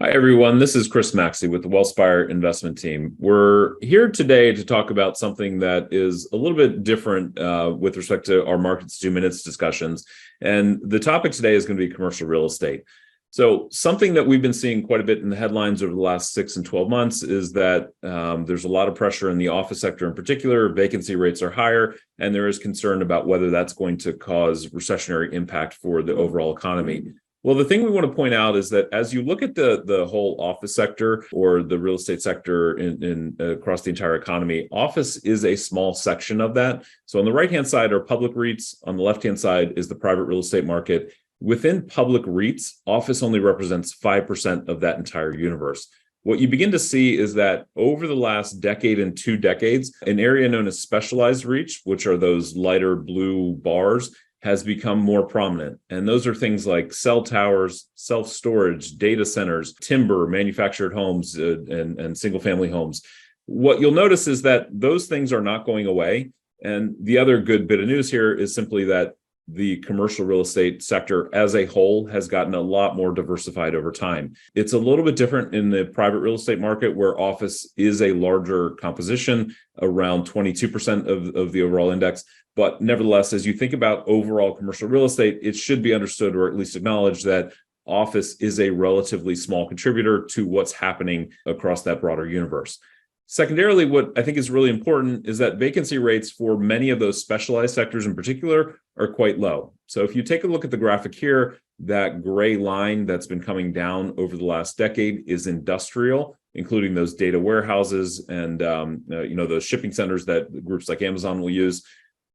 Hi, everyone. This is Chris Maxey with the Wellspire investment team. We're here today to talk about something that is a little bit different with respect to our Markets 2 Minutes discussions. And the topic today is going to be commercial real estate. So something that we've been seeing quite a bit in the headlines over the last 6 and 12 months is that there's a lot of pressure in the office sector in particular. Vacancy rates are higher, and there is concern about whether that's going to cause recessionary impact for the overall economy. Well, the thing we want to point out is that as you look at the whole office sector or the real estate sector in across the entire economy, office is a small section of that. So on the right-hand side are public REITs. On the left-hand side is the private real estate market. Within public REITs, office only represents 5% of that entire universe. What you begin to see is that over the last decade and 2 decades, an area known as specialized REITs, which are those lighter blue bars, has become more prominent. And those are things like cell towers, self-storage, data centers, timber, manufactured homes, and single-family homes. What you'll notice is that those things are not going away. And the other good bit of news here is simply that the commercial real estate sector as a whole has gotten a lot more diversified over time. It's a little bit different in the private real estate market where office is a larger composition, around 22% of the overall index. But nevertheless, as you think about overall commercial real estate, it should be understood or at least acknowledged that office is a relatively small contributor to what's happening across that broader universe. Secondarily, what I think is really important is that vacancy rates for many of those specialized sectors in particular are quite low. So if you take a look at the graphic here, that gray line that's been coming down over the last decade is industrial, including those data warehouses and those shipping centers that groups like Amazon will use.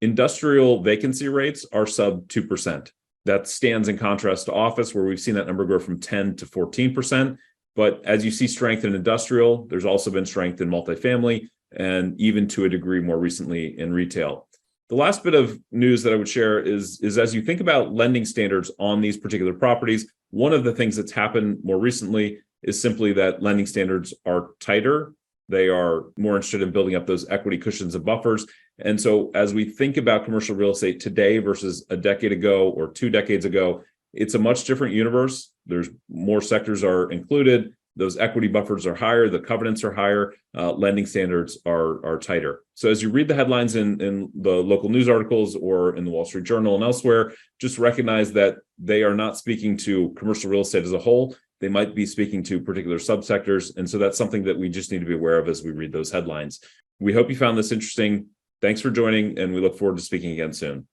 Industrial vacancy rates are sub 2%. That stands in contrast to office, where we've seen that number grow from 10 to 14%. But as you see strength in industrial, there's also been strength in multifamily and even to a degree more recently in retail. The last bit of news that I would share is as you think about lending standards on these particular properties, one of the things that's happened more recently is simply that lending standards are tighter. They are more interested in building up those equity cushions and buffers. And so as we think about commercial real estate today versus a decade ago or 2 decades ago, it's a much different universe. There's more sectors are included. Those equity buffers are higher. The covenants are higher. Lending standards are tighter. So as you read the headlines in the local news articles or in the Wall Street Journal and elsewhere, just recognize that they are not speaking to commercial real estate as a whole. They might be speaking to particular subsectors. And so that's something that we just need to be aware of as we read those headlines. We hope you found this interesting. Thanks for joining, and we look forward to speaking again soon.